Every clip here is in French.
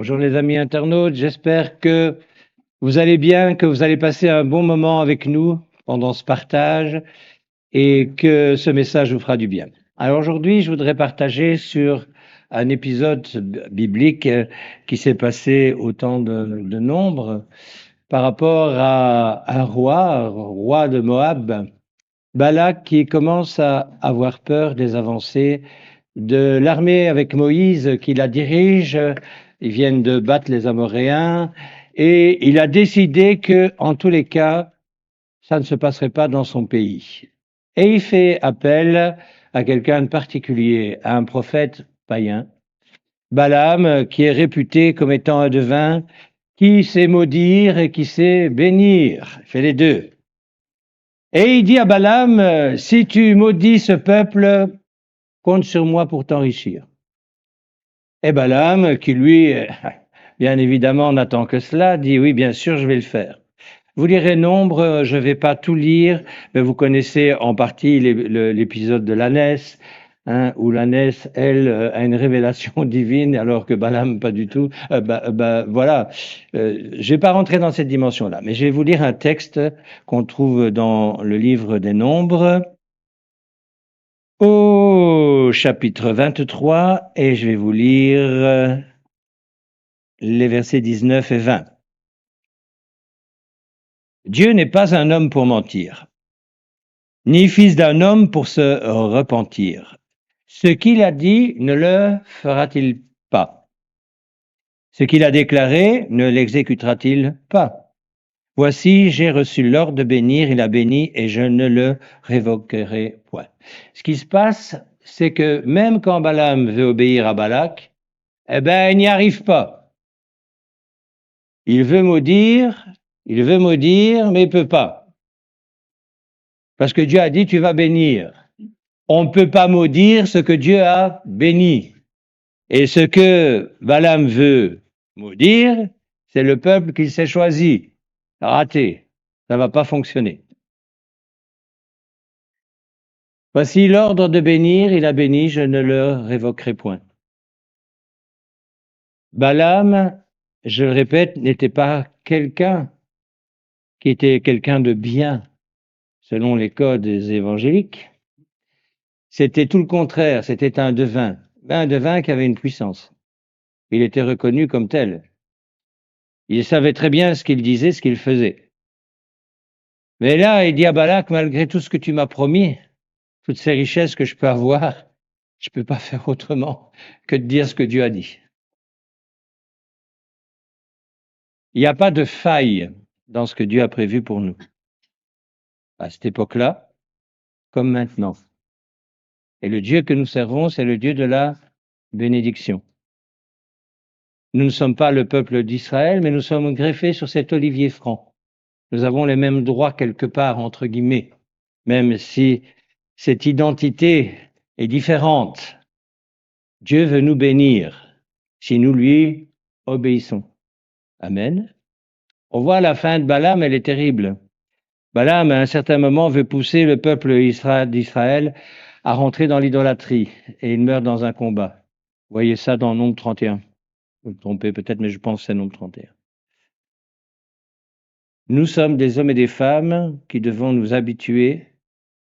Bonjour les amis internautes, j'espère que vous allez bien, que vous allez passer un bon moment avec nous pendant ce partage et que ce message vous fera du bien. Alors aujourd'hui, je voudrais partager sur un épisode biblique qui s'est passé au temps de Nombre par rapport à un roi de Moab, Balak, qui commence à avoir peur des avancées de l'armée avec Moïse qui la dirige. Ils viennent de battre les Amoréens et il a décidé que, en tous les cas, ça ne se passerait pas dans son pays. Et il fait appel à quelqu'un de particulier, à un prophète païen, Balaam, qui est réputé comme étant un devin, qui sait maudire et qui sait bénir. Il fait les deux. Et il dit à Balaam, si tu maudis ce peuple, compte sur moi pour t'enrichir. Et Balaam, qui lui, bien évidemment, n'attend que cela, dit oui, bien sûr, je vais le faire. Vous lirez Nombre, je ne vais pas tout lire, mais vous connaissez en partie l'épisode de l'ânesse, où l'ânesse, elle, a une révélation divine, alors que Balaam, pas du tout. Voilà, je ne vais pas rentrer dans cette dimension-là, mais je vais vous lire un texte qu'on trouve dans le livre des Nombres, au chapitre 23, et je vais vous lire les versets 19 et 20. Dieu n'est pas un homme pour mentir, ni fils d'un homme pour se repentir. Ce qu'il a dit, ne le fera-t-il pas? Ce qu'il a déclaré, ne l'exécutera-t-il pas? Voici, j'ai reçu l'ordre de bénir, il a béni, et je ne le révoquerai point. Ce qui se passe, c'est que même quand Balaam veut obéir à Balak, eh ben, il n'y arrive pas. Il veut maudire, mais il ne peut pas. Parce que Dieu a dit, tu vas bénir. On ne peut pas maudire ce que Dieu a béni. Et ce que Balaam veut maudire, c'est le peuple qu'il s'est choisi. Raté. Ça ne va pas fonctionner. Voici l'ordre de bénir, il a béni, je ne le révoquerai point. Balaam, je le répète, n'était pas quelqu'un qui était quelqu'un de bien, selon les codes évangéliques. C'était tout le contraire, c'était un devin qui avait une puissance. Il était reconnu comme tel. Il savait très bien ce qu'il disait, ce qu'il faisait. Mais là, il dit à Balak, malgré tout ce que tu m'as promis, toutes ces richesses que je peux avoir, je ne peux pas faire autrement que de dire ce que Dieu a dit. Il n'y a pas de faille dans ce que Dieu a prévu pour nous. À cette époque-là, comme maintenant. Et le Dieu que nous servons, c'est le Dieu de la bénédiction. Nous ne sommes pas le peuple d'Israël, mais nous sommes greffés sur cet olivier franc. Nous avons les mêmes droits quelque part, entre guillemets, même si cette identité est différente. Dieu veut nous bénir si nous lui obéissons. Amen. On voit la fin de Balaam, elle est terrible. Balaam, à un certain moment, veut pousser le peuple d'Israël à rentrer dans l'idolâtrie et il meurt dans un combat. Vous voyez ça dans Nombre 31. Vous me trompez peut-être, mais je pense que c'est Nombre 31. Nous sommes des hommes et des femmes qui devons nous habituer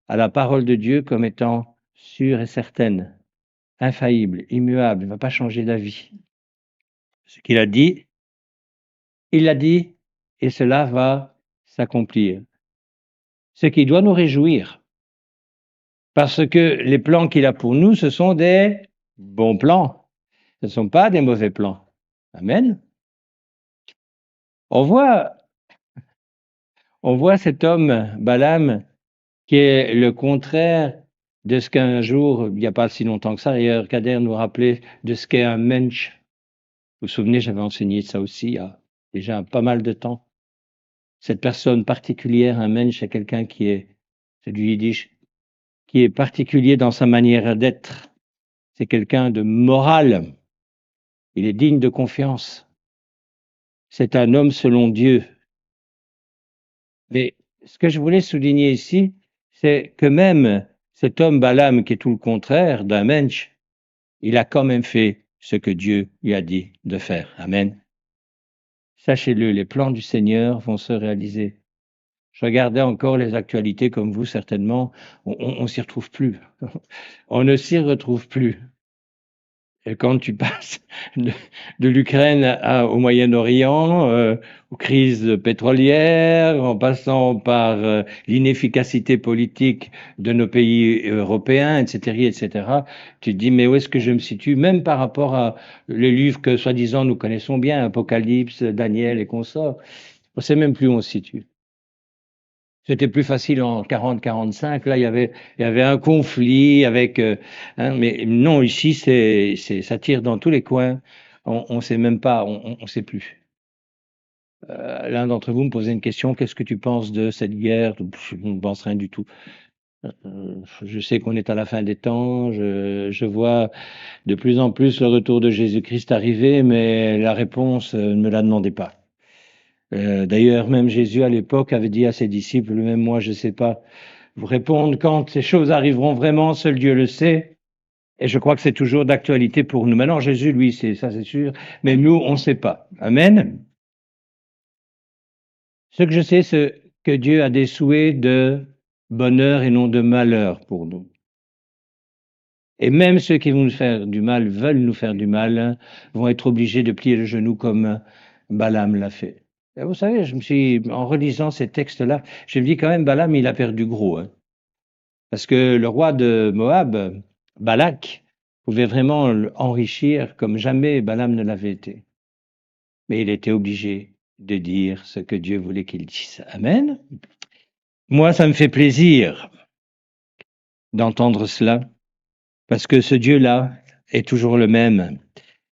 à la parole de Dieu comme étant sûre et certaine, infaillible, immuable, il ne va pas changer d'avis. Ce qu'il a dit, il l'a dit, et cela va s'accomplir. Ce qui doit nous réjouir, parce que les plans qu'il a pour nous, ce sont des bons plans, ce ne sont pas des mauvais plans. Amen. On voit cet homme, Balaam, qui est le contraire de ce qu'un jour, il n'y a pas si longtemps que ça, d'ailleurs, Kader nous rappelait de ce qu'est un mensch. Vous vous souvenez, j'avais enseigné ça aussi il y a déjà pas mal de temps. Cette personne particulière, un mensch, c'est quelqu'un qui est, c'est du yiddish, qui est particulier dans sa manière d'être. C'est quelqu'un de moral. Il est digne de confiance. C'est un homme selon Dieu. Mais ce que je voulais souligner ici, c'est que même cet homme Balaam, qui est tout le contraire d'un mensch, il a quand même fait ce que Dieu lui a dit de faire. Amen. Sachez-le, les plans du Seigneur vont se réaliser. Je regardais encore les actualités comme vous, certainement. On s'y retrouve plus. On ne s'y retrouve plus. Et quand tu passes de l'Ukraine au Moyen-Orient, aux crises pétrolières, en passant par l'inefficacité politique de nos pays européens, etc., etc., tu te dis, mais où est-ce que je me situe, même par rapport à les livres que, soi-disant, nous connaissons bien, Apocalypse, Daniel et consorts, on ne sait même plus où on se situe. C'était plus facile en 40-45. Là, il y avait un conflit avec. Mais non, ici, ça tire dans tous les coins. On sait même pas, on sait plus. L'un d'entre vous me posait une question. Qu'est-ce que tu penses de cette guerre? Je ne pense rien du tout. Je sais qu'on est à la fin des temps. Je vois de plus en plus le retour de Jésus-Christ arriver, mais la réponse, ne me la demandez pas. D'ailleurs, même Jésus à l'époque avait dit à ses disciples, même moi, je ne sais pas vous répondre quand ces choses arriveront vraiment, seul Dieu le sait. Et je crois que c'est toujours d'actualité pour nous. Maintenant, Jésus, lui, ça c'est sûr, mais nous, on ne sait pas. Amen. Ce que je sais, c'est que Dieu a des souhaits de bonheur et non de malheur pour nous. Et même ceux qui vont nous faire du mal, veulent nous faire du mal, vont être obligés de plier le genou comme Balaam l'a fait. Et vous savez, en relisant ces textes-là, je me dis quand même, Balaam, il a perdu gros. Hein. Parce que le roi de Moab, Balak, pouvait vraiment enrichir comme jamais Balaam ne l'avait été. Mais il était obligé de dire ce que Dieu voulait qu'il dise. Amen. Moi, ça me fait plaisir d'entendre cela, parce que ce Dieu-là est toujours le même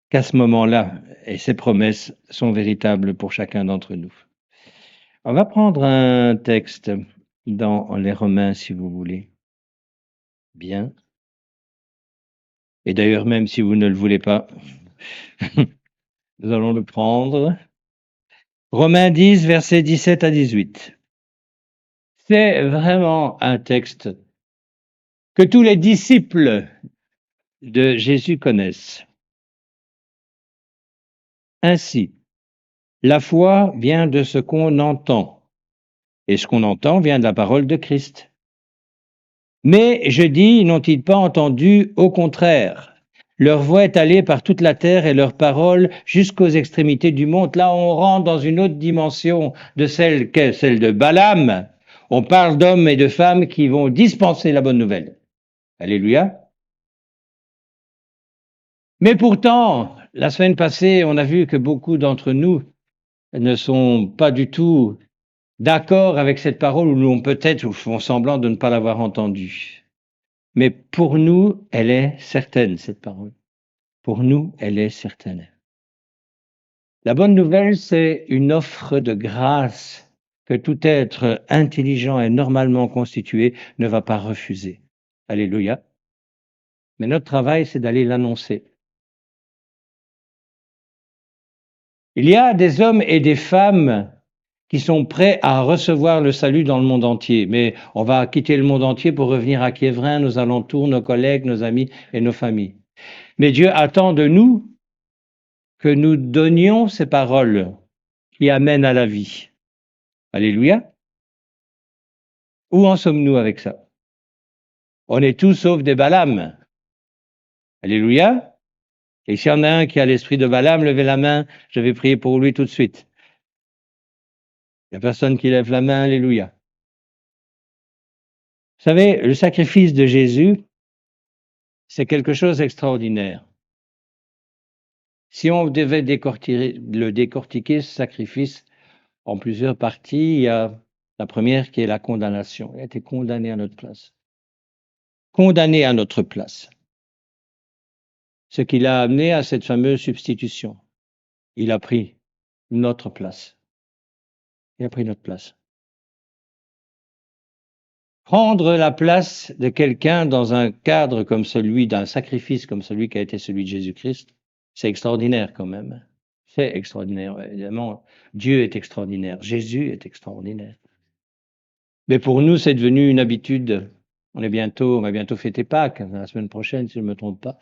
qu'à ce moment-là, et ses promesses sont véritables pour chacun d'entre nous. On va prendre un texte dans les Romains, si vous voulez. Bien. Et d'ailleurs, même si vous ne le voulez pas, nous allons le prendre. Romains 10, versets 17 à 18. C'est vraiment un texte que tous les disciples de Jésus connaissent. Ainsi, la foi vient de ce qu'on entend, et ce qu'on entend vient de la parole de Christ. Mais je dis, n'ont-ils pas entendu? Au contraire, leur voix est allée par toute la terre et leur parole jusqu'aux extrémités du monde. Là, on rentre dans une autre dimension de celle qu'est celle de Balaam. On parle d'hommes et de femmes qui vont dispenser la bonne nouvelle. Alléluia. Mais pourtant, la semaine passée, on a vu que beaucoup d'entre nous ne sont pas du tout d'accord avec cette parole, ou l'ont peut-être ou font semblant de ne pas l'avoir entendue. Mais pour nous, elle est certaine, cette parole. Pour nous, elle est certaine. La bonne nouvelle, c'est une offre de grâce que tout être intelligent et normalement constitué ne va pas refuser. Alléluia. Mais notre travail, c'est d'aller l'annoncer. Il y a des hommes et des femmes qui sont prêts à recevoir le salut dans le monde entier. Mais on va quitter le monde entier pour revenir à Kievrin, nos alentours, nos collègues, nos amis et nos familles. Mais Dieu attend de nous que nous donnions ces paroles qui amènent à la vie. Alléluia. Où en sommes-nous avec ça? On est tous sauf des Balaam. Alléluia. Et s'il y en a un qui a l'esprit de Balaam, levez la main, je vais prier pour lui tout de suite. Il n'y a personne qui lève la main, alléluia. Vous savez, le sacrifice de Jésus, c'est quelque chose d'extraordinaire. Si on devait décortiquer ce sacrifice en plusieurs parties, il y a la première qui est la condamnation. Il a été condamné à notre place. Condamné à notre place. Ce qui l'a amené à cette fameuse substitution. Il a pris notre place. Il a pris notre place. Prendre la place de quelqu'un dans un cadre comme celui d'un sacrifice comme celui qui a été celui de Jésus-Christ, c'est extraordinaire quand même. C'est extraordinaire, évidemment. Dieu est extraordinaire. Jésus est extraordinaire. Mais pour nous, c'est devenu une habitude. On va bientôt fêter Pâques, la semaine prochaine, si je ne me trompe pas.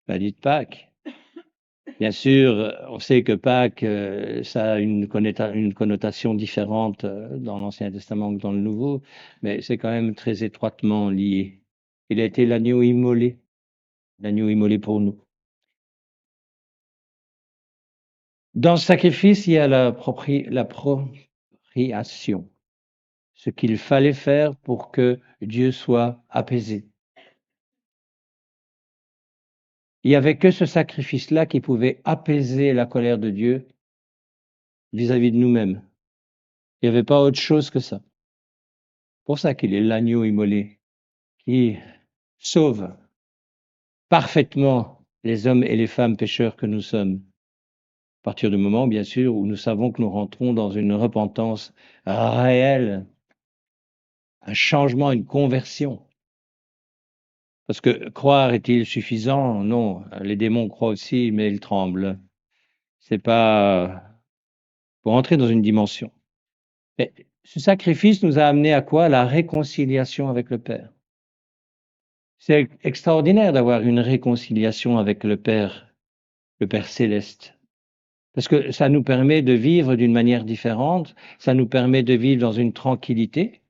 La dite Pâques. Bien sûr, on sait que Pâques, ça a une connotation différente dans l'Ancien Testament que dans le Nouveau, mais c'est quand même très étroitement lié. Il a été l'agneau immolé pour nous. Dans ce sacrifice, il y a l'appropriation, ce qu'il fallait faire pour que Dieu soit apaisé. Il n'y avait que ce sacrifice-là qui pouvait apaiser la colère de Dieu vis-à-vis de nous-mêmes. Il n'y avait pas autre chose que ça. Pour ça qu'il est l'agneau immolé qui sauve parfaitement les hommes et les femmes pécheurs que nous sommes. À partir du moment, bien sûr, où nous savons que nous rentrons dans une repentance réelle, un changement, une conversion. Parce que croire est-il suffisant? Non, les démons croient aussi, mais ils tremblent. C'est pas pour entrer dans une dimension. Mais ce sacrifice nous a amené à quoi? La réconciliation avec le Père. C'est extraordinaire d'avoir une réconciliation avec le Père céleste. Parce que ça nous permet de vivre d'une manière différente, ça nous permet de vivre dans une tranquillité,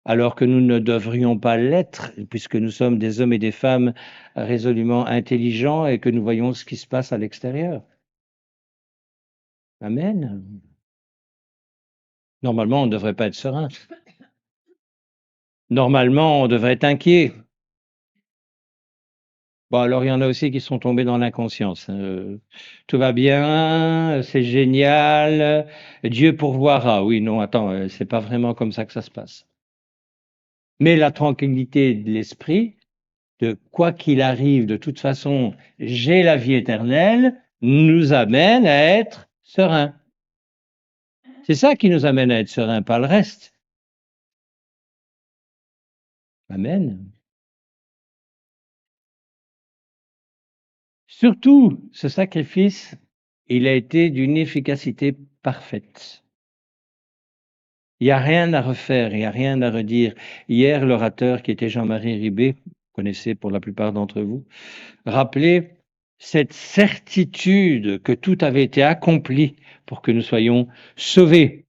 alors que nous ne devrions pas l'être, puisque nous sommes des hommes et des femmes résolument intelligents et que nous voyons ce qui se passe à l'extérieur. Amen. Normalement, on ne devrait pas être serein. Normalement, on devrait être inquiet. Bon, alors il y en a aussi qui sont tombés dans l'inconscience. Tout va bien, c'est génial, Dieu pourvoira. Oui, non, attends, c'est pas vraiment comme ça que ça se passe. Mais la tranquillité de l'esprit, de quoi qu'il arrive, de toute façon, j'ai la vie éternelle, nous amène à être serein. C'est ça qui nous amène à être serein, pas le reste. Amen. Surtout, ce sacrifice, il a été d'une efficacité parfaite. Il n'y a rien à refaire, il n'y a rien à redire. Hier, l'orateur qui était Jean-Marie Ribé, vous connaissez pour la plupart d'entre vous, rappelait cette certitude que tout avait été accompli pour que nous soyons sauvés.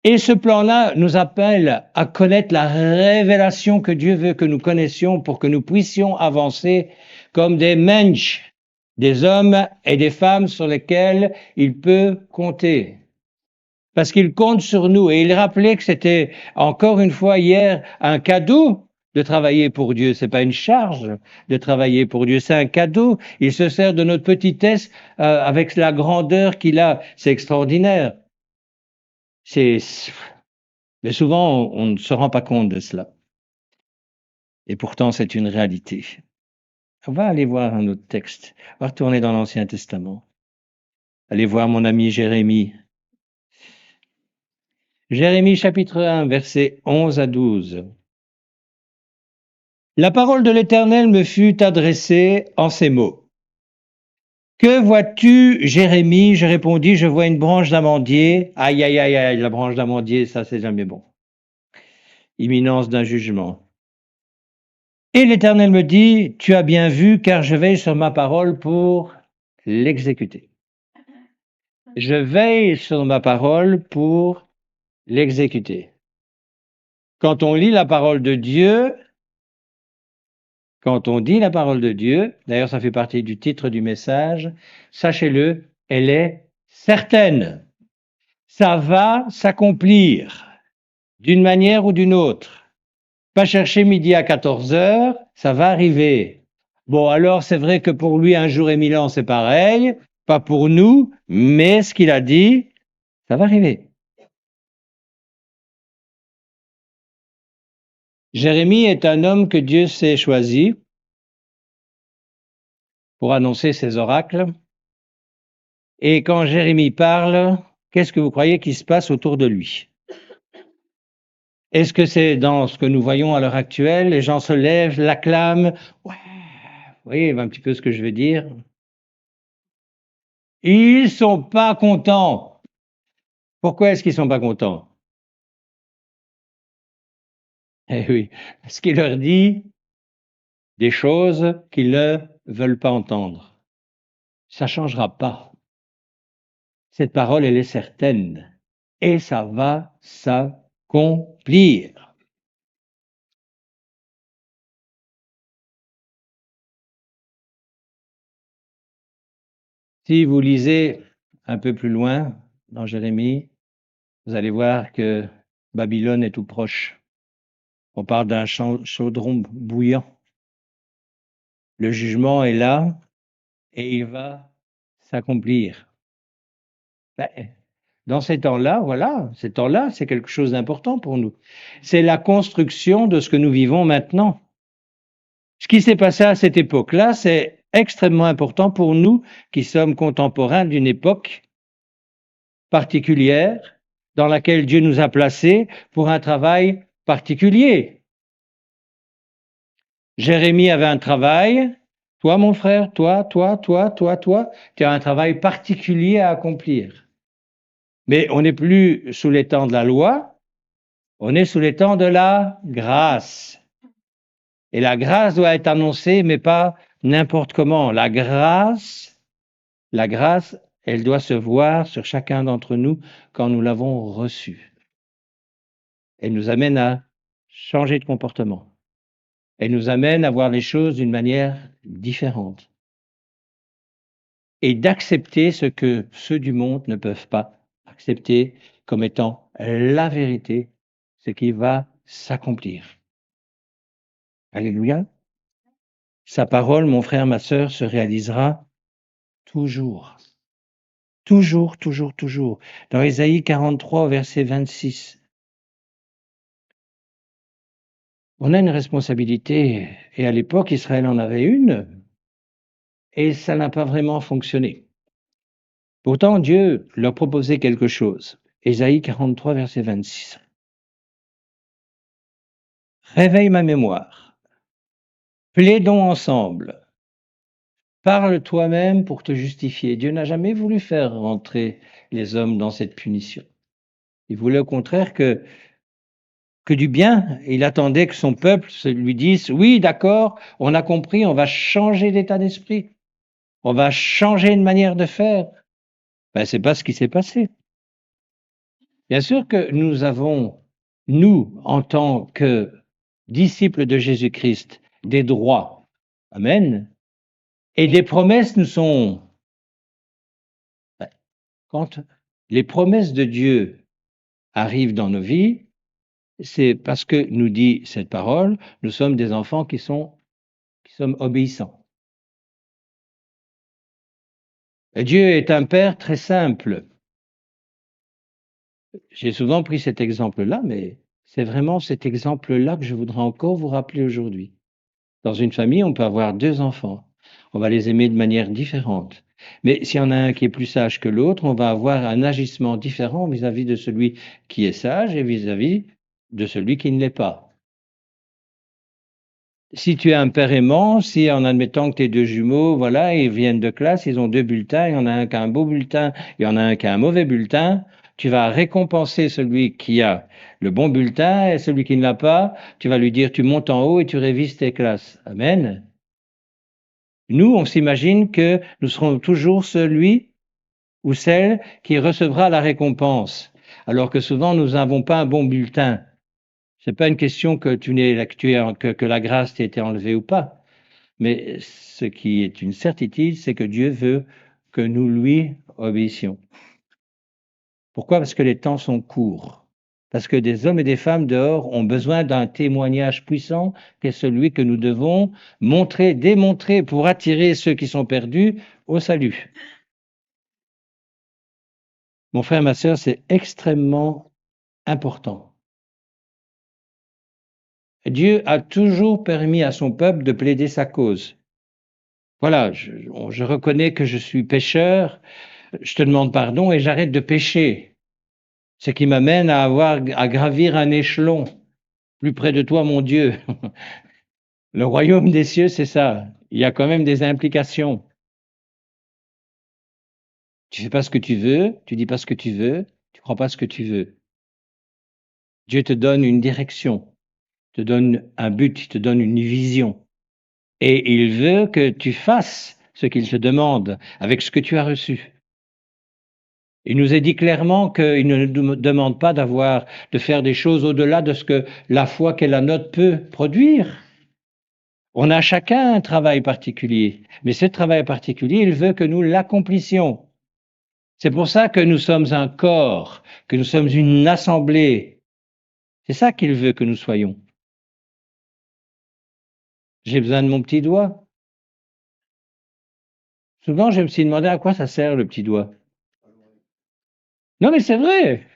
Et ce plan-là nous appelle à connaître la révélation que Dieu veut que nous connaissions pour que nous puissions avancer comme des mensch, des hommes et des femmes sur lesquels il peut compter. Parce qu'il compte sur nous. Et il rappelait que c'était, encore une fois hier, un cadeau de travailler pour Dieu. C'est pas une charge de travailler pour Dieu, c'est un cadeau. Il se sert de notre petitesse avec la grandeur qu'il a. C'est extraordinaire. Mais souvent, on ne se rend pas compte de cela. Et pourtant, c'est une réalité. On va aller voir un autre texte. On va retourner dans l'Ancien Testament. Allez voir mon ami Jérémie. Jérémie chapitre 1, versets 11 à 12. La parole de l'Éternel me fut adressée en ces mots. Que vois-tu, Jérémie? Je répondis, je vois une branche d'amandier. Aïe, aïe, aïe, aïe, la branche d'amandier, ça c'est jamais bon. Imminence d'un jugement. Et l'Éternel me dit, tu as bien vu, car je veille sur ma parole pour l'exécuter. Je veille sur ma parole pour l'exécuter. Quand on lit la parole de Dieu, quand on dit la parole de Dieu, d'ailleurs ça fait partie du titre du message, sachez-le, elle est certaine. Ça va s'accomplir d'une manière ou d'une autre. Pas chercher midi à 14 heures, ça va arriver. Bon, alors c'est vrai que pour lui, un jour et 1000 ans, c'est pareil, pas pour nous, mais ce qu'il a dit, ça va arriver. Jérémie est un homme que Dieu s'est choisi pour annoncer ses oracles. Et quand Jérémie parle, qu'est-ce que vous croyez qui se passe autour de lui? Est-ce que c'est dans ce que nous voyons à l'heure actuelle? Les gens se lèvent, l'acclament. Ouais, vous voyez un petit peu ce que je veux dire. Ils sont pas contents. Pourquoi est-ce qu'ils sont pas contents? Eh oui, parce qu'il leur dit, des choses qu'ils ne veulent pas entendre. Ça ne changera pas. Cette parole, elle est certaine. Et ça va s'accomplir. Si vous lisez un peu plus loin dans Jérémie, vous allez voir que Babylone est tout proche. On parle d'un chaudron bouillant. Le jugement est là et il va s'accomplir. Ben, dans ces temps-là, voilà, ces temps-là, c'est quelque chose d'important pour nous. C'est la construction de ce que nous vivons maintenant. Ce qui s'est passé à cette époque-là, c'est extrêmement important pour nous qui sommes contemporains d'une époque particulière dans laquelle Dieu nous a placés pour un travail particulier. Jérémie avait un travail. Toi, mon frère, toi, tu as un travail particulier à accomplir. Mais on n'est plus sous les temps de la loi, on est sous les temps de la grâce. Et la grâce doit être annoncée, mais pas n'importe comment. La grâce, elle doit se voir sur chacun d'entre nous quand nous l'avons reçue. Elle nous amène à changer de comportement. Elle nous amène à voir les choses d'une manière différente. Et d'accepter ce que ceux du monde ne peuvent pas accepter comme étant la vérité, ce qui va s'accomplir. Alléluia. Sa parole, mon frère, ma sœur, se réalisera toujours. Toujours, toujours, toujours. Dans Ésaïe 43, verset 26. On a une responsabilité, et à l'époque, Israël en avait une, et ça n'a pas vraiment fonctionné. Pourtant, Dieu leur proposait quelque chose. Ésaïe 43, verset 26. Réveille ma mémoire. Plaidons ensemble. Parle toi-même pour te justifier. Dieu n'a jamais voulu faire rentrer les hommes dans cette punition. Il voulait au contraire que du bien. Il attendait que son peuple lui dise, oui, d'accord, on a compris, on va changer d'état d'esprit. On va changer de manière de faire. Ben, c'est pas ce qui s'est passé. Bien sûr que nous avons, nous, en tant que disciples de Jésus-Christ, des droits. Amen. Et des promesses nous sont... Quand les promesses de Dieu arrivent dans nos vies, c'est parce que, nous dit cette parole, nous sommes des enfants qui sommes obéissants. Et Dieu est un Père très simple. J'ai souvent pris cet exemple-là, mais c'est vraiment cet exemple-là que je voudrais encore vous rappeler aujourd'hui. Dans une famille, on peut avoir deux enfants. On va les aimer de manière différente. Mais s'il y en a un qui est plus sage que l'autre, on va avoir un agissement différent vis-à-vis de celui qui est sage et vis-à-vis de celui qui ne l'est pas. Si tu es un père aimant, si en admettant que tes deux jumeaux, voilà, ils viennent de classe, ils ont deux bulletins, il y en a un qui a un beau bulletin, il y en a un qui a un mauvais bulletin, tu vas récompenser celui qui a le bon bulletin et celui qui ne l'a pas, tu vas lui dire tu montes en haut et tu révises tes classes. Amen. Nous, on s'imagine que nous serons toujours celui ou celle qui recevra la récompense, alors que souvent nous n'avons pas un bon bulletin. C'est pas une question que que la grâce t'ait été enlevée ou pas. Mais ce qui est une certitude, c'est que Dieu veut que nous lui obéissions. Pourquoi? Parce que les temps sont courts. Parce que des hommes et des femmes dehors ont besoin d'un témoignage puissant, qui est celui que nous devons montrer, démontrer pour attirer ceux qui sont perdus au salut. Mon frère, ma sœur, c'est extrêmement important. Dieu a toujours permis à son peuple de plaider sa cause. Voilà, je reconnais que je suis pécheur, je te demande pardon et j'arrête de pécher. Ce qui m'amène à gravir un échelon plus près de toi, mon Dieu. Le royaume des cieux, c'est ça. Il y a quand même des implications. Tu fais pas ce que tu veux, tu dis pas ce que tu veux, tu crois pas ce que tu veux. Dieu te donne une direction, te donne un but, te donne une vision. Et il veut que tu fasses ce qu'il te demande avec ce que tu as reçu. Il nous est dit clairement qu'il ne nous demande pas de faire des choses au-delà de ce que la foi qu'est la nôtre peut produire. On a chacun un travail particulier, mais ce travail particulier, il veut que nous l'accomplissions. C'est pour ça que nous sommes un corps, que nous sommes une assemblée. C'est ça qu'il veut que nous soyons. J'ai besoin de mon petit doigt. Souvent, je me suis demandé à quoi ça sert le petit doigt. Non, mais c'est vrai.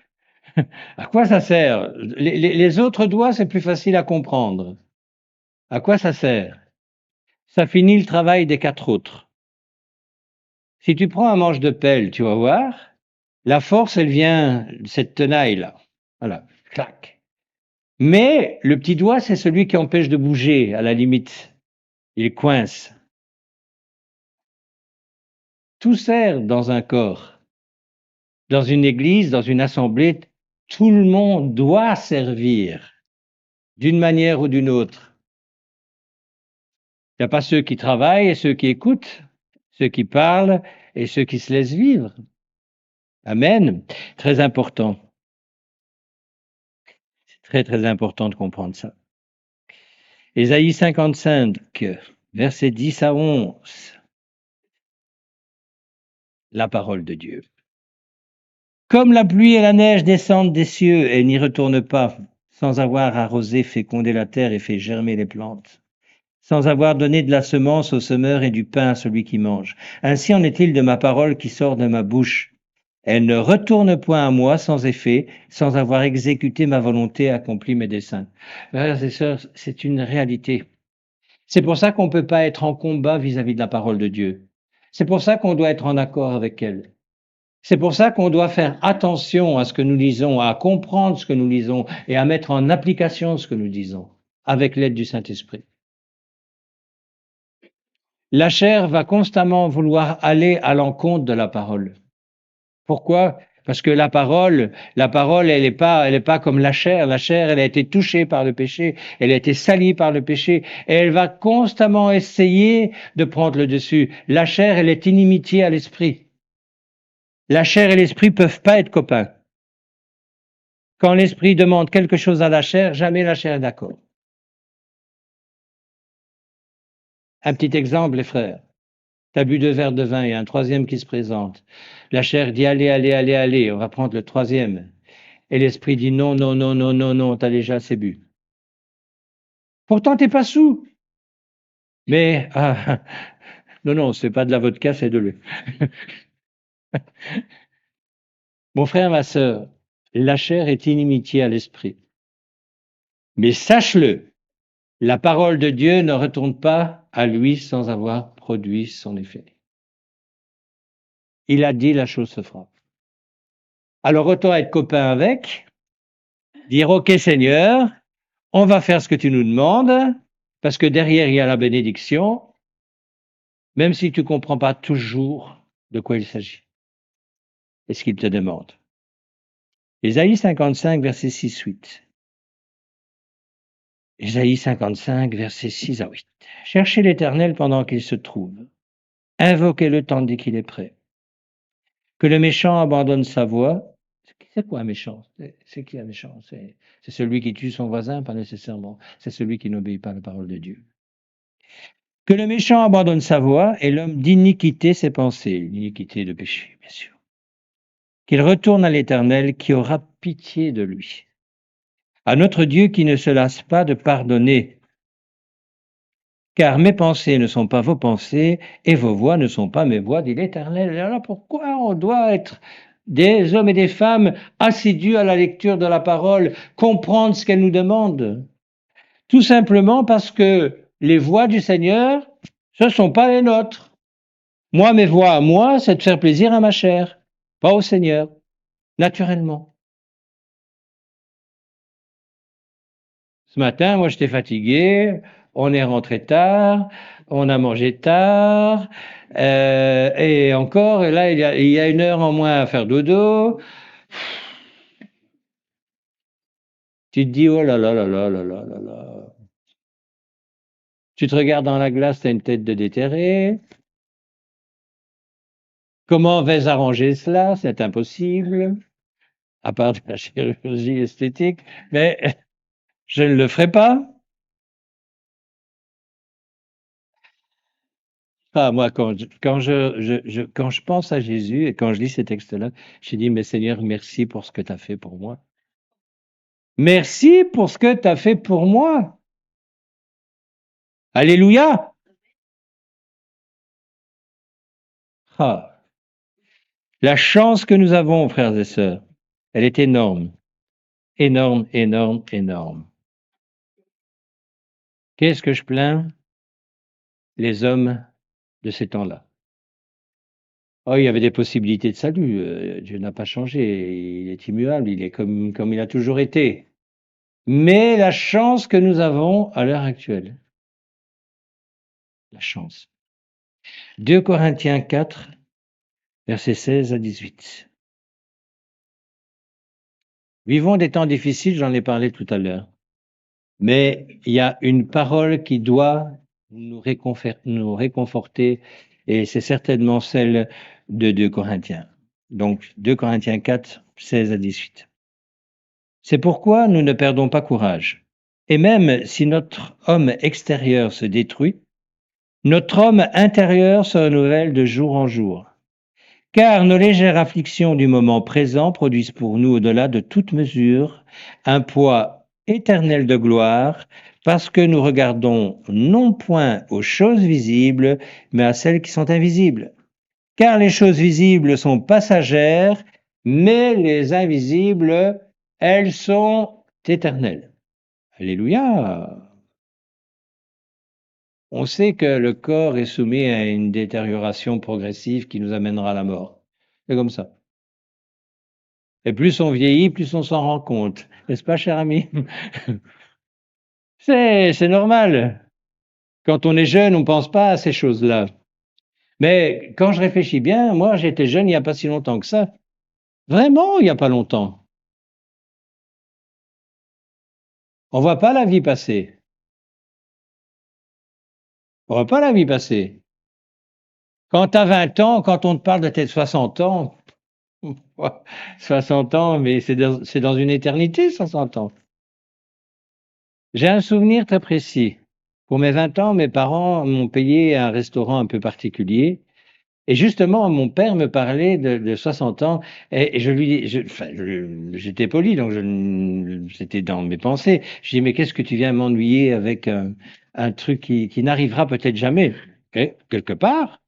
À quoi ça sert? Les autres doigts, c'est plus facile à comprendre. À quoi ça sert? Ça finit le travail des 4 autres. Si tu prends un manche de pelle, tu vas voir, la force, elle vient de cette tenaille-là. Voilà, clac. Mais le petit doigt, c'est celui qui empêche de bouger, à la limite. Il coince. Tout sert dans un corps. Dans une église, dans une assemblée, tout le monde doit servir d'une manière ou d'une autre. Il n'y a pas ceux qui travaillent et ceux qui écoutent, ceux qui parlent et ceux qui se laissent vivre. Amen. Très important. C'est très, très important de comprendre ça. Ésaïe 55, versets 10 à 11. La parole de Dieu. Comme la pluie et la neige descendent des cieux et n'y retournent pas, sans avoir arrosé, fécondé la terre et fait germer les plantes, sans avoir donné de la semence au semeur et du pain à celui qui mange. Ainsi en est-il de ma parole qui sort de ma bouche. Elle ne retourne point à moi sans effet, sans avoir exécuté ma volonté et accompli mes desseins. Frères et sœurs, c'est une réalité. C'est pour ça qu'on ne peut pas être en combat vis-à-vis de la parole de Dieu. C'est pour ça qu'on doit être en accord avec elle. C'est pour ça qu'on doit faire attention à ce que nous lisons, à comprendre ce que nous lisons et à mettre en application ce que nous disons, avec l'aide du Saint-Esprit. La chair va constamment vouloir aller à l'encontre de la parole. Pourquoi? Parce que la parole, elle est pas comme la chair. La chair, elle a été touchée par le péché, elle a été salie par le péché, et elle va constamment essayer de prendre le dessus. La chair, elle est inimitié à l'esprit. La chair et l'esprit peuvent pas être copains. Quand l'esprit demande quelque chose à la chair, jamais la chair est d'accord. Un petit exemple, les frères. Tu as bu 2 verres de vin, il y a un troisième qui se présente. La chair dit allez, allez, allez, allez, on va prendre le troisième. Et l'esprit dit non, non, non, non, non, non, t'as déjà assez bu. Pourtant, t'es pas sous. Mais, non, non, c'est pas de la vodka, c'est de l'eau. Mon frère, ma sœur, la chair est inimitié à l'esprit. Mais sache-le, la parole de Dieu ne retourne pas à lui sans avoir produit son effet. Il a dit, la chose se fera. Alors autant être copain avec, dire ok Seigneur, on va faire ce que tu nous demandes, parce que derrière il y a la bénédiction, même si tu ne comprends pas toujours de quoi il s'agit et ce qu'il te demande. Ésaïe 55, verset 6-8. Ésaïe 55, verset 6 à 8. Cherchez l'Éternel pendant qu'il se trouve. Invoquez-le tandis qu'il est prêt. Que le méchant abandonne sa voie. C'est quoi un méchant? C'est qui un méchant? C'est celui qui tue son voisin? Pas nécessairement. C'est celui qui n'obéit pas à la parole de Dieu. Que le méchant abandonne sa voie et l'homme d'iniquité ses pensées, l'iniquité de péché, bien sûr. Qu'il retourne à l'Éternel qui aura pitié de lui. À notre Dieu qui ne se lasse pas de pardonner. Car mes pensées ne sont pas vos pensées et vos voix ne sont pas mes voix, dit l'Éternel. Et alors pourquoi on doit être des hommes et des femmes assidus à la lecture de la parole, comprendre ce qu'elle nous demande? Tout simplement parce que les voix du Seigneur, ce ne sont pas les nôtres. Moi, mes voix à moi, c'est de faire plaisir à ma chair, pas au Seigneur, naturellement. Ce matin, moi, j'étais fatigué, on est rentré tard, on a mangé tard, et encore, et là, il y a 1 heure en moins à faire dodo. Tu te dis, oh là là là là là là là là. Tu te regardes dans la glace, tu as une tête de déterré. Comment vais-je arranger cela? C'est impossible, à part de la chirurgie esthétique, mais je ne le ferai pas. Ah, moi, quand je pense à Jésus et quand je lis ces textes-là, je dis, mais Seigneur, merci pour ce que tu as fait pour moi. Merci pour ce que tu as fait pour moi. Alléluia. Ah, la chance que nous avons, frères et sœurs, elle est énorme. Énorme, énorme, énorme. Qu'est-ce que je plains? Les hommes de ces temps-là. Oh, il y avait des possibilités de salut. Dieu n'a pas changé. Il est immuable. Il est comme il a toujours été. Mais la chance que nous avons à l'heure actuelle, la chance. 2 Corinthiens 4, versets 16 à 18. Vivons des temps difficiles, j'en ai parlé tout à l'heure. Mais il y a une parole qui doit nous réconforter, et c'est certainement celle de 2 Corinthiens. Donc 2 Corinthiens 4, 16 à 18. C'est pourquoi nous ne perdons pas courage. Et même si notre homme extérieur se détruit, notre homme intérieur se renouvelle de jour en jour. Car nos légères afflictions du moment présent produisent pour nous, au-delà de toute mesure, un poids éternel de gloire, parce que nous regardons non point aux choses visibles, mais à celles qui sont invisibles. Car les choses visibles sont passagères, mais les invisibles, elles sont éternelles. Alléluia. On sait que le corps est soumis à une détérioration progressive qui nous amènera à la mort. C'est comme ça. Et plus on vieillit, plus on s'en rend compte. N'est-ce pas, cher ami? C'est normal. Quand on est jeune, on ne pense pas à ces choses-là. Mais quand je réfléchis bien, moi, j'étais jeune il n'y a pas si longtemps que ça. Vraiment, il n'y a pas longtemps. On voit pas la vie passer. On voit pas la vie passer. Quand tu as 20 ans, quand on te parle de tes 60 ans, 60 ans, mais c'est dans une éternité, 60 ans. J'ai un souvenir très précis. Pour mes 20 ans, mes parents m'ont payé un restaurant un peu particulier. Et justement, mon père me parlait de 60 ans et je lui enfin, j'étais poli, donc c'était dans mes pensées. Je dis, mais qu'est-ce que tu viens m'ennuyer avec un truc qui n'arrivera peut-être jamais? Et, quelque part,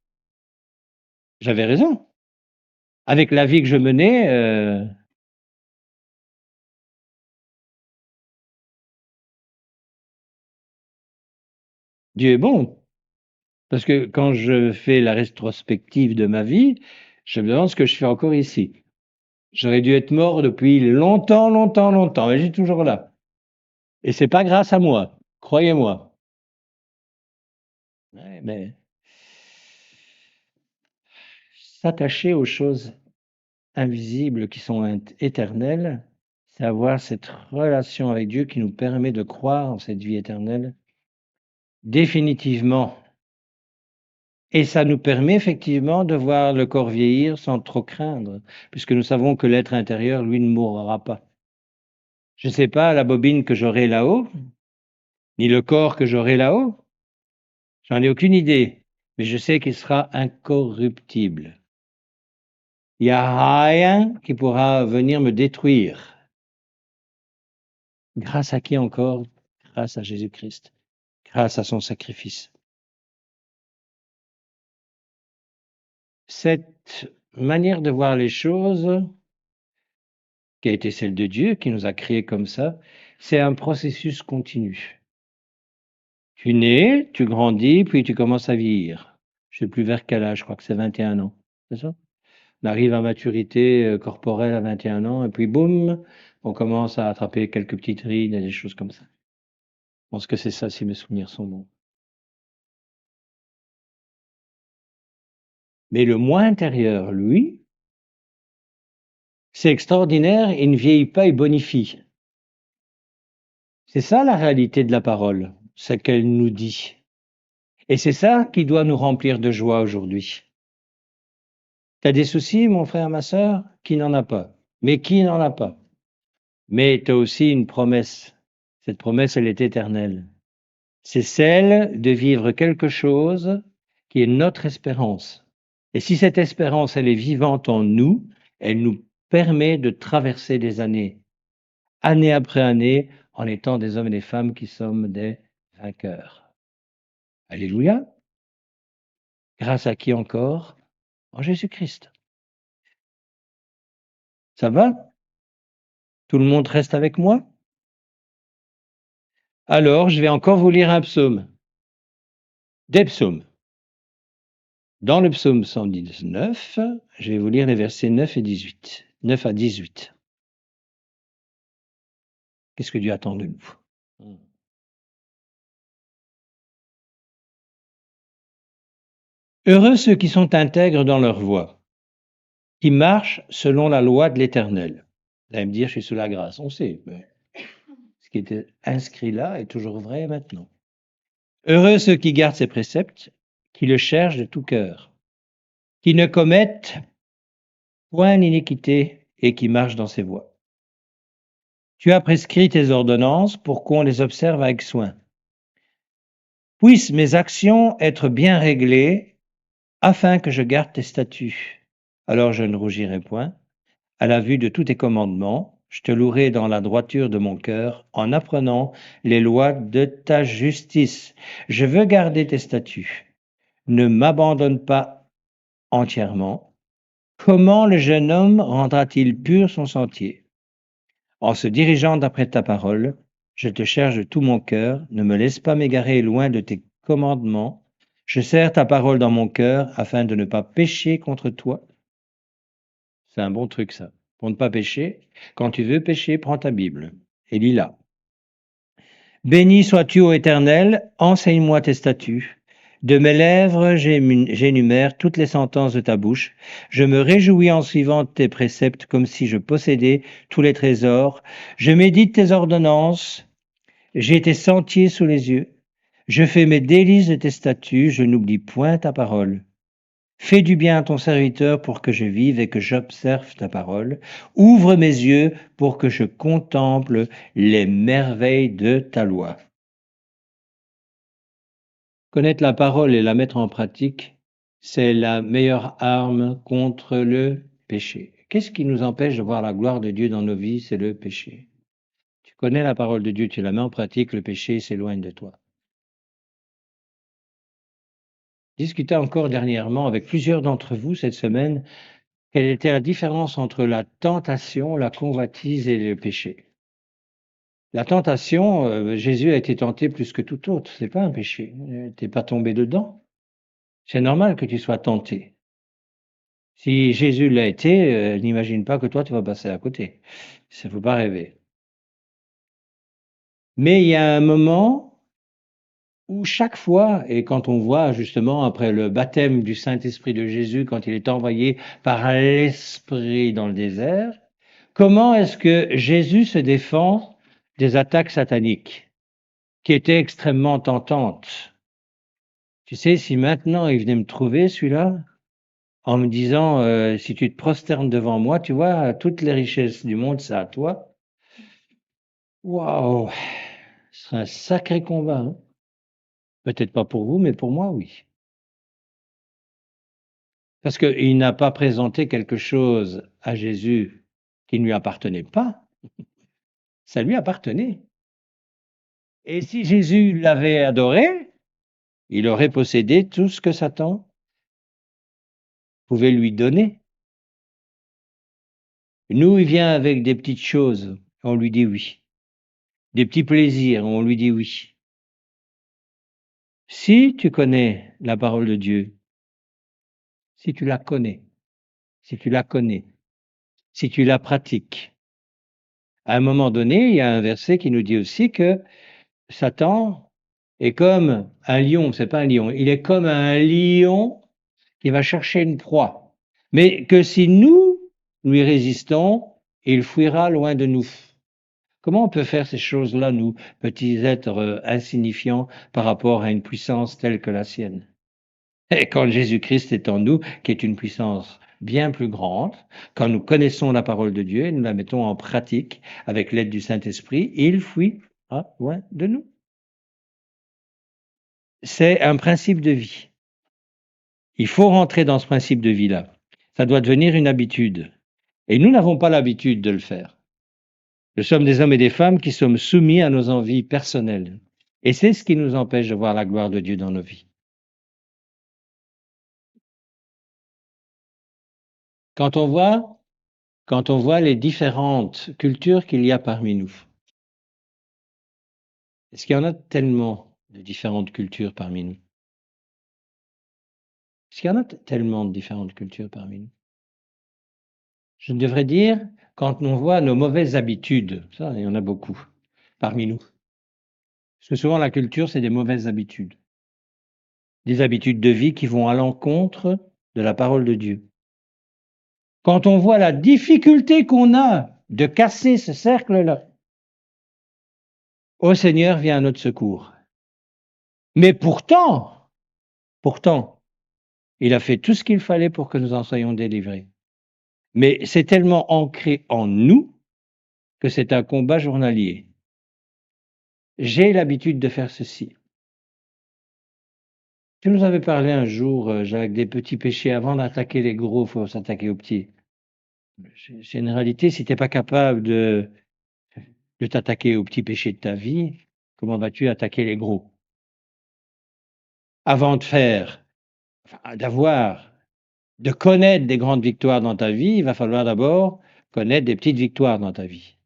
j'avais raison. Avec la vie que je menais, Dieu est bon. Parce que quand je fais la rétrospective de ma vie, je me demande ce que je fais encore ici. J'aurais dû être mort depuis longtemps, longtemps, longtemps, mais j'ai toujours là. Et c'est pas grâce à moi, croyez-moi. Ouais, mais s'attacher aux choses invisibles qui sont éternelles, c'est avoir cette relation avec Dieu qui nous permet de croire en cette vie éternelle définitivement. Et ça nous permet effectivement de voir le corps vieillir sans trop craindre, puisque nous savons que l'être intérieur, lui, ne mourra pas. Je ne sais pas la bobine que j'aurai là-haut, ni le corps que j'aurai là-haut, j'en ai aucune idée, mais je sais qu'il sera incorruptible. Il n'y a rien qui pourra venir me détruire. Grâce à qui encore? Grâce à Jésus-Christ, grâce à son sacrifice. Cette manière de voir les choses, qui a été celle de Dieu, qui nous a créés comme ça, c'est un processus continu. Tu nais, tu grandis, puis tu commences à vieillir. Je ne sais plus vers quel âge, je crois que c'est 21 ans. C'est ça? On arrive à maturité corporelle à 21 ans, et puis boum, on commence à attraper quelques petites rides et des choses comme ça. Je pense que c'est ça, si mes souvenirs sont bons. Mais le moi intérieur, lui, c'est extraordinaire, il ne vieillit pas, il bonifie. C'est ça la réalité de la parole, ce qu'elle nous dit. Et c'est ça qui doit nous remplir de joie aujourd'hui. Tu as des soucis, mon frère, ma sœur? Qui n'en a pas? Mais qui n'en a pas? Mais tu as aussi une promesse. Cette promesse, elle est éternelle. C'est celle de vivre quelque chose qui est notre espérance. Et si cette espérance, elle est vivante en nous, elle nous permet de traverser des années, année après année, en étant des hommes et des femmes qui sommes des vainqueurs. Alléluia. Grâce à qui encore? En Jésus-Christ. Ça va? Tout le monde reste avec moi? Alors, je vais encore vous lire un psaume. Des psaumes. Dans le psaume 119, je vais vous lire les versets 9 et 18. 9 à 18. Qu'est-ce que Dieu attend de nous? Heureux ceux qui sont intègres dans leur voie, qui marchent selon la loi de l'Éternel. Vous allez me dire, je suis sous la grâce. On sait, mais ce qui était inscrit là est toujours vrai maintenant. Heureux ceux qui gardent ses préceptes, qui le cherchent de tout cœur, qui ne commettent point d'iniquité et qui marchent dans ses voies. Tu as prescrit tes ordonnances pour qu'on les observe avec soin. Puissent mes actions être bien réglées, afin que je garde tes statuts. Alors je ne rougirai point. À la vue de tous tes commandements, je te louerai dans la droiture de mon cœur, en apprenant les lois de ta justice. Je veux garder tes statuts. Ne m'abandonne pas entièrement. Comment le jeune homme rendra-t-il pur son sentier? En se dirigeant d'après ta parole, je te cherche de tout mon cœur. Ne me laisse pas m'égarer loin de tes commandements. Je serre ta parole dans mon cœur afin de ne pas pécher contre toi. C'est un bon truc, ça. Pour ne pas pécher, quand tu veux pécher, prends ta Bible et lis-la. Béni sois-tu, ô Éternel, enseigne-moi tes statuts. De mes lèvres, j'énumère toutes les sentences de ta bouche. Je me réjouis en suivant tes préceptes comme si je possédais tous les trésors. Je médite tes ordonnances. J'ai tes sentiers sous les yeux. Je fais mes délices de tes statuts. Je n'oublie point ta parole. Fais du bien à ton serviteur pour que je vive et que j'observe ta parole. Ouvre mes yeux pour que je contemple les merveilles de ta loi. Connaître la parole et la mettre en pratique, c'est la meilleure arme contre le péché. Qu'est-ce qui nous empêche de voir la gloire de Dieu dans nos vies? C'est le péché. Tu connais la parole de Dieu, tu la mets en pratique, le péché s'éloigne de toi. Discutais encore dernièrement avec plusieurs d'entre vous cette semaine. Quelle était la différence entre la tentation, la convoitise et le péché? La tentation, Jésus a été tenté plus que tout autre, c'est pas un péché. Tu pas tombé dedans. C'est normal que tu sois tenté. Si Jésus l'a été, n'imagine pas que toi tu vas passer à côté. Ça faut pas rêver. Mais il y a un moment où chaque fois, et quand on voit justement après le baptême du Saint-Esprit de Jésus, quand il est envoyé par l'Esprit dans le désert, comment est-ce que Jésus se défend des attaques sataniques qui étaient extrêmement tentantes? Tu sais, si maintenant il venait me trouver celui-là, en me disant, si tu te prosternes devant moi, tu vois, toutes les richesses du monde, c'est à toi. Waouh! Ce serait un sacré combat, hein. Peut-être pas pour vous, mais pour moi, oui. Parce qu'il n'a pas présenté quelque chose à Jésus qui ne lui appartenait pas. Ça lui appartenait. Et si Jésus l'avait adoré, il aurait possédé tout ce que Satan pouvait lui donner. Nous, il vient avec des petites choses, on lui dit oui. Des petits plaisirs, on lui dit oui. Si tu connais la parole de Dieu, si tu la connais, si tu la connais, si tu la pratiques, à un moment donné, il y a un verset qui nous dit aussi que Satan est comme un lion, c'est pas un lion, il est comme un lion qui va chercher une proie. Mais que si nous lui résistons, il fuira loin de nous. Comment on peut faire ces choses-là, nous, petits êtres insignifiants, par rapport à une puissance telle que la sienne? Et quand Jésus-Christ est en nous, qui est une puissance bien plus grande, quand nous connaissons la parole de Dieu et nous la mettons en pratique avec l'aide du Saint-Esprit, il fuit loin de nous. C'est un principe de vie. Il faut rentrer dans ce principe de vie-là. Ça doit devenir une habitude. Et nous n'avons pas l'habitude de le faire. Nous sommes des hommes et des femmes qui sommes soumis à nos envies personnelles. Et c'est ce qui nous empêche de voir la gloire de Dieu dans nos vies. Quand on voit les différentes cultures qu'il y a parmi nous, est-ce qu'il y en a tellement de différentes cultures parmi nous? Est-ce qu'il y en a tellement de différentes cultures parmi nous? Je devrais dire, quand on voit nos mauvaises habitudes, ça, il y en a beaucoup parmi nous. Parce que souvent, la culture, c'est des mauvaises habitudes. Des habitudes de vie qui vont à l'encontre de la parole de Dieu. Quand on voit la difficulté qu'on a de casser ce cercle-là, ô Seigneur, viens à notre secours. Mais pourtant, il a fait tout ce qu'il fallait pour que nous en soyons délivrés. Mais c'est tellement ancré en nous que c'est un combat journalier. J'ai l'habitude de faire ceci. Tu nous avais parlé un jour, Jacques, des petits péchés. Avant d'attaquer les gros, il faut s'attaquer aux petits. C'est une réalité, si tu n'es pas capable de t'attaquer aux petits péchés de ta vie, comment vas-tu attaquer les gros? Avant de connaître des grandes victoires dans ta vie, il va falloir d'abord connaître des petites victoires dans ta vie.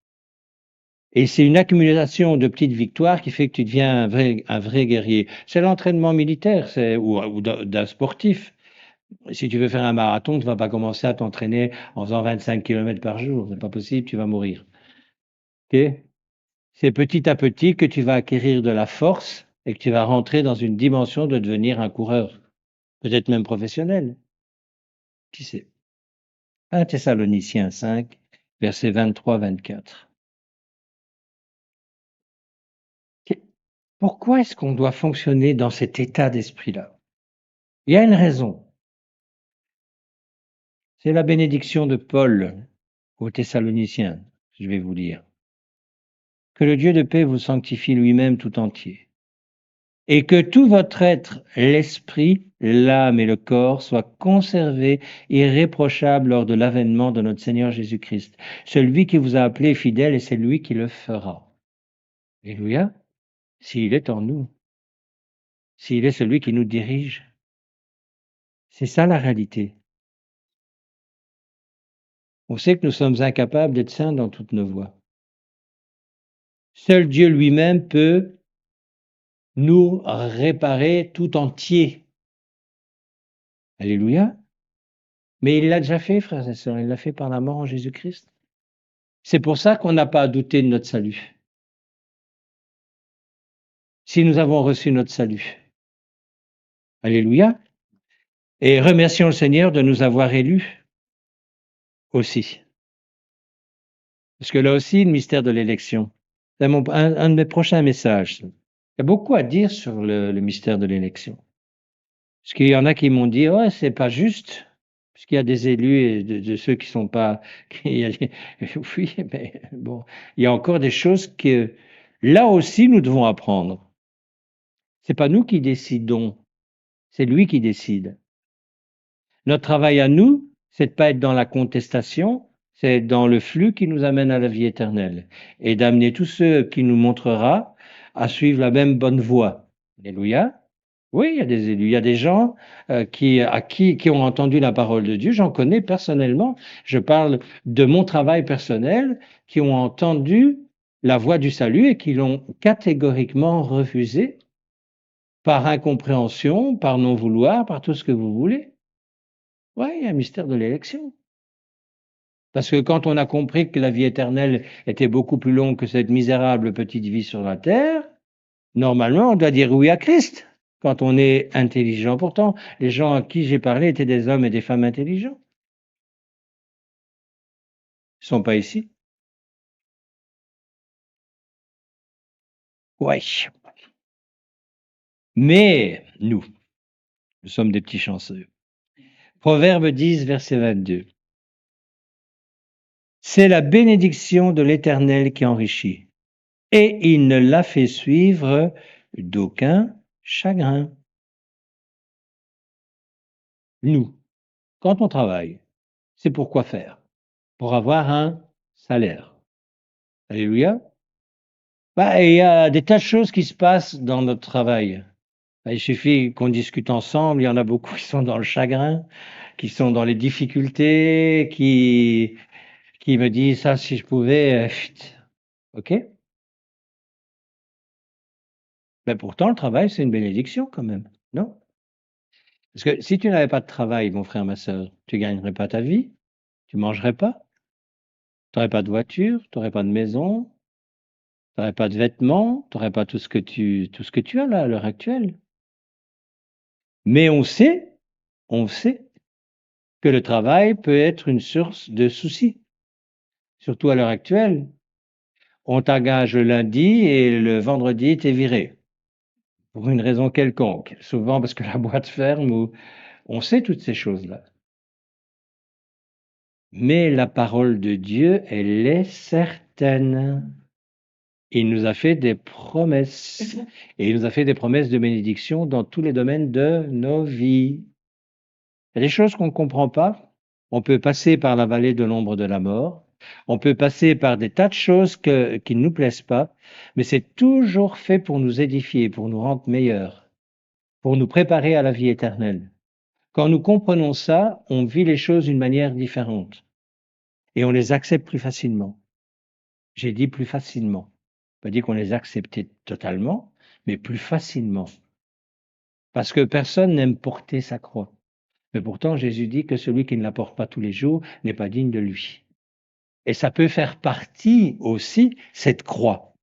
Et c'est une accumulation de petites victoires qui fait que tu deviens un vrai guerrier. C'est l'entraînement militaire ou d'un sportif. Si tu veux faire un marathon, tu ne vas pas commencer à t'entraîner en faisant 25 km par jour. C'est pas possible, tu vas mourir. Okay? C'est petit à petit que tu vas acquérir de la force et que tu vas rentrer dans une dimension de devenir un coureur, peut-être même professionnel. Qui sait? 1 Thessaloniciens 5, versets 23-24. Pourquoi est-ce qu'on doit fonctionner dans cet état d'esprit-là? Il y a une raison. C'est la bénédiction de Paul aux Thessaloniciens, je vais vous lire. Que le Dieu de paix vous sanctifie lui-même tout entier, et que tout votre être, l'esprit, l'âme et le corps, soient conservés irréprochables lors de l'avènement de notre Seigneur Jésus-Christ. Celui qui vous a appelé est fidèle et c'est lui qui le fera. Alléluia. S'il est en nous, s'il est celui qui nous dirige. C'est ça la réalité. On sait que nous sommes incapables d'être saints dans toutes nos voies. Seul Dieu lui-même peut nous réparer tout entier. Alléluia. Mais il l'a déjà fait, frères et sœurs, il l'a fait par la mort en Jésus-Christ. C'est pour ça qu'on n'a pas à douter de notre salut. Si nous avons reçu notre salut. Alléluia. Et remercions le Seigneur de nous avoir élus aussi. Parce que là aussi, le mystère de l'élection. C'est un de mes prochains messages. Il y a beaucoup à dire sur le mystère de l'élection. Parce qu'il y en a qui m'ont dit, ouais, c'est pas juste, puisqu'il y a des élus et de ceux qui sont pas. Oui, mais bon, il y a encore des choses que là aussi nous devons apprendre. C'est pas nous qui décidons, c'est lui qui décide. Notre travail à nous, c'est de pas être dans la contestation, c'est être dans le flux qui nous amène à la vie éternelle et d'amener tous ceux qui nous montrera à suivre la même bonne voie. Alléluia. Oui, il y a des élus, il y a des gens qui ont entendu la parole de Dieu. J'en connais personnellement. Je parle de mon travail personnel, qui ont entendu la voix du salut et qui l'ont catégoriquement refusé par incompréhension, par non-vouloir, par tout ce que vous voulez. Oui, il y a un mystère de l'élection. Parce que quand on a compris que la vie éternelle était beaucoup plus longue que cette misérable petite vie sur la terre, normalement, on doit dire oui à Christ quand on est intelligent. Pourtant, les gens à qui j'ai parlé étaient des hommes et des femmes intelligents. Ils ne sont pas ici. Ouais. Mais nous sommes des petits chanceux. Proverbe 10, verset 22. C'est la bénédiction de l'Éternel qui enrichit, et il ne la fait suivre d'aucun chagrin. Nous, quand on travaille, c'est pour quoi faire? Pour avoir un salaire. Alléluia. Bah, il y a des tas de choses qui se passent dans notre travail. Bah, il suffit qu'on discute ensemble, il y en a beaucoup qui sont dans le chagrin, qui sont dans les difficultés, qui me disent: «Ça, si je pouvais, chut». OK? Mais pourtant le travail, c'est une bénédiction quand même, non? Parce que si tu n'avais pas de travail, mon frère, ma sœur, tu gagnerais pas ta vie, tu mangerais pas, tu aurais pas de voiture, tu aurais pas de maison, tu aurais pas de vêtements, tu aurais pas tout ce que tu as là, à l'heure actuelle. Mais on sait que le travail peut être une source de soucis, surtout à l'heure actuelle. On t'engage le lundi et le vendredi, tu es viré, pour une raison quelconque, souvent parce que la boîte ferme ou on sait toutes ces choses-là. Mais la parole de Dieu, elle est certaine. Il nous a fait des promesses et il nous a fait des promesses de bénédiction dans tous les domaines de nos vies. Il y a des choses qu'on ne comprend pas. On peut passer par la vallée de l'ombre de la mort. On peut passer par des tas de choses qui ne nous plaisent pas, mais c'est toujours fait pour nous édifier, pour nous rendre meilleurs, pour nous préparer à la vie éternelle. Quand nous comprenons ça, on vit les choses d'une manière différente et on les accepte plus facilement. J'ai dit plus facilement. Pas dit qu'on les acceptait totalement, mais plus facilement. Parce que personne n'aime porter sa croix. Mais pourtant, Jésus dit que celui qui ne la porte pas tous les jours n'est pas digne de lui. Et ça peut faire partie aussi, cette croix,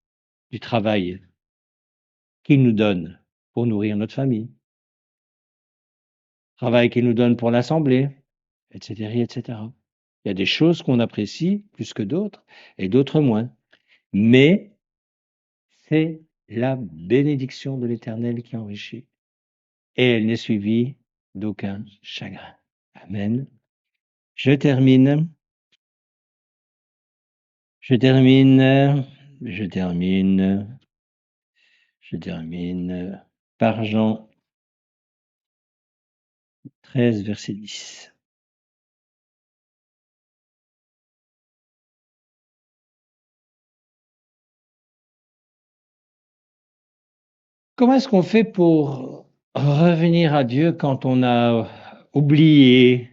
du travail qu'il nous donne pour nourrir notre famille, travail qu'il nous donne pour l'assemblée, etc., etc. Il y a des choses qu'on apprécie plus que d'autres et d'autres moins. Mais c'est la bénédiction de l'Éternel qui enrichit. Et elle n'est suivie d'aucun chagrin. Amen. Je termine, je termine, je termine, je termine par Jean 13, verset 10. Comment est-ce qu'on fait pour revenir à Dieu quand on a oublié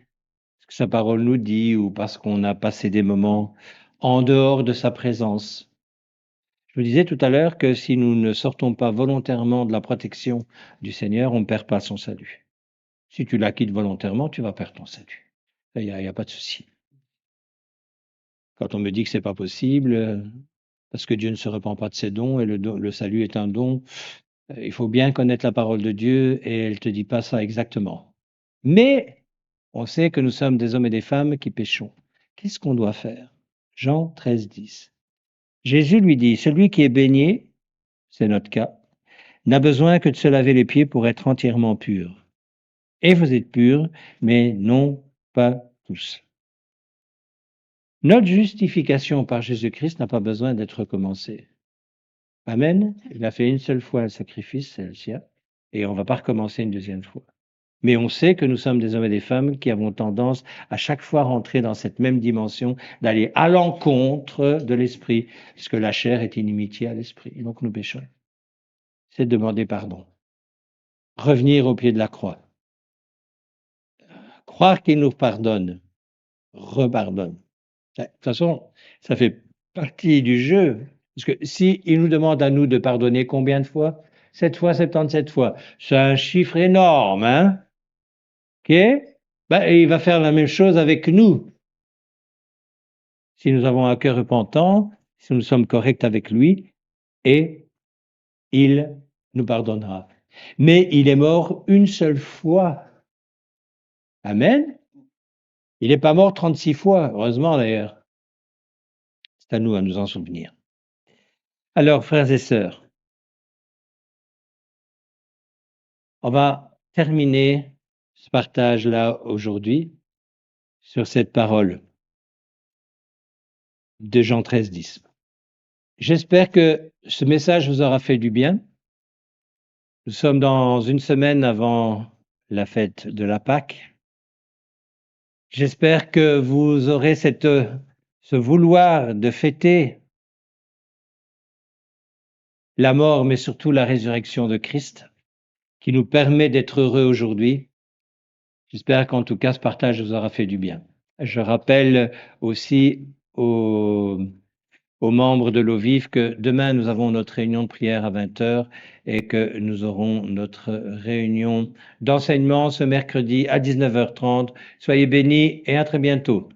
ce que sa parole nous dit ou parce qu'on a passé des moments en dehors de sa présence? Je vous disais tout à l'heure que si nous ne sortons pas volontairement de la protection du Seigneur, on ne perd pas son salut. Si tu la quittes volontairement, tu vas perdre ton salut. Il y a pas de souci. Quand on me dit que c'est pas possible, parce que Dieu ne se repent pas de ses dons et le salut est un don, il faut bien connaître la parole de Dieu et elle te dit pas ça exactement. Mais on sait que nous sommes des hommes et des femmes qui péchons. Qu'est-ce qu'on doit faire? Jean 13, 10. Jésus lui dit: celui qui est baigné, c'est notre cas, n'a besoin que de se laver les pieds pour être entièrement pur. Et vous êtes purs, mais non pas tous. Notre justification par Jésus-Christ n'a pas besoin d'être recommencée. Amen. Il a fait une seule fois le sacrifice, c'est le sien, et on ne va pas recommencer une deuxième fois. Mais on sait que nous sommes des hommes et des femmes qui avons tendance à chaque fois rentrer dans cette même dimension, d'aller à l'encontre de l'esprit, puisque la chair est inimitié à l'esprit. Et donc nous péchons. C'est demander pardon. Revenir au pied de la croix. Croire qu'il nous pardonne, repardonne. De toute façon, ça fait partie du jeu. Parce que si il nous demande à nous de pardonner combien de fois? 7 fois, 77 fois. C'est un chiffre énorme, hein? OK? Ben, il va faire la même chose avec nous. Si nous avons un cœur repentant, si nous sommes corrects avec lui, et il nous pardonnera. Mais il est mort une seule fois. Amen? Il n'est pas mort 36 fois, heureusement d'ailleurs. C'est à nous en souvenir. Alors, frères et sœurs, On va terminer ce partage-là aujourd'hui sur cette parole de Jean 13, 10. J'espère que ce message vous aura fait du bien. Nous sommes dans une semaine avant la fête de la Pâque. J'espère que vous aurez ce vouloir de fêter la mort, mais surtout la résurrection de Christ, qui nous permet d'être heureux aujourd'hui. J'espère qu'en tout cas, ce partage vous aura fait du bien. Je rappelle aussi aux membres de l'eau vive que demain, nous avons notre réunion de prière à 20h et que nous aurons notre réunion d'enseignement ce mercredi à 19h30. Soyez bénis et à très bientôt.